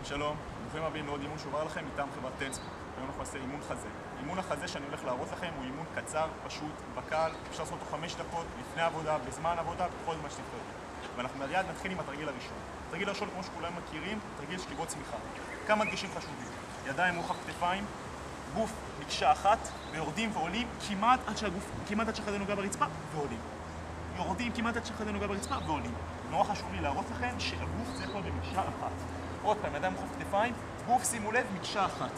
שלום, ברוכים הבאים לעוד אימון שהועבר לכם מטעם חברת טנסקו. היום אנחנו נעשה אימון חזה. אימון החזה שאני הולך להראות לכם הוא אימון קצר, פשוט, בקל, אפשר לעשות אותו 5 דקות, לפני עבודה, בזמן עבודה, בכל זמן שתבחרו. ואנחנו מיד נתחיל עם התרגיל הראשון. התרגיל הראשון, כמו שכולם מכירים, תרגיל של קיבוץ צמיחה. כמה דגשים חשובים. ידיים רוחב כתפיים, גוף מקשה אחת, ויורדים ועולים כמעט עד שהחזה נוגע ברצפה, ועולים. יורדים כמעט עד שהחזה נוגע ברצפה, ועולים. נורא חשוב לי להראות לכם שהגוף צריך להיות במקשה אחת. עוד פעם, ידיים רוחב כתפיים, גוף, שימו לב, מקשה אחת.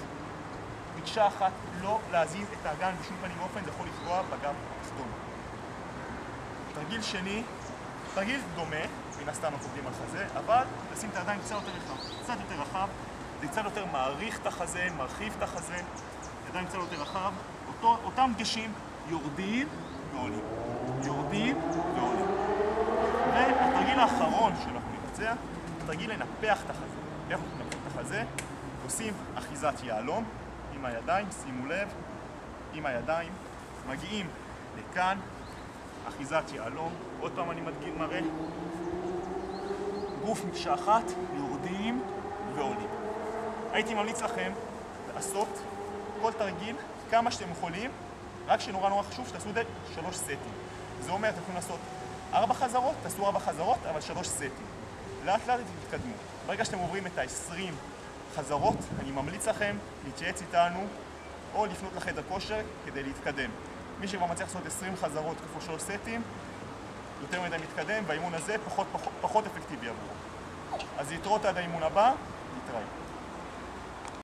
מקשה אחת, לא להזיז את האגן בשום פנים ואופן, זה יכול לפגוע בגב התחתון. תרגיל שני, תרגיל דומה, מן הסתם אנחנו עובדים על חזה, אבל לשים את הידיים קצת יותר רחב, זה קצת יותר מעריך את החזה, מרחיב את החזה, ידיים קצת יותר רחב, אותם דגשים יורדים ועולים. יורדים ועולים. והתרגיל האחרון שאנחנו נבצע, תרגיל לנפח את החזה. איך אנחנו ננפח את החזה? עושים אחיזת יהלום עם הידיים, שימו לב, עם הידיים, מגיעים לכאן, אחיזת יהלום, עוד פעם אני מראה, גוף מקשה אחת, יורדים ועולים. הייתי ממליץ לכם לעשות כל תרגיל כמה שאתם יכולים, רק שנורא חשוב שתעשו את זה 3 סטים. זה אומר, אתם יכולים לעשות 4 חזרות, תעשו 4 חזרות, אבל 3 סטים. לאט לאט תתקדמו. ברגע שאתם עוברים את ה-20 חזרות, אני ממליץ לכם להתייעץ איתנו או לפנות לחדר כושר כדי להתקדם. מי שכבר מצליח לעשות 20 חזרות כפול 3 סטים, יותר מדי מתקדם, והאימון הזה פחות אפקטיבי עבורו. אז להתראות עד האימון הבא, נתראה.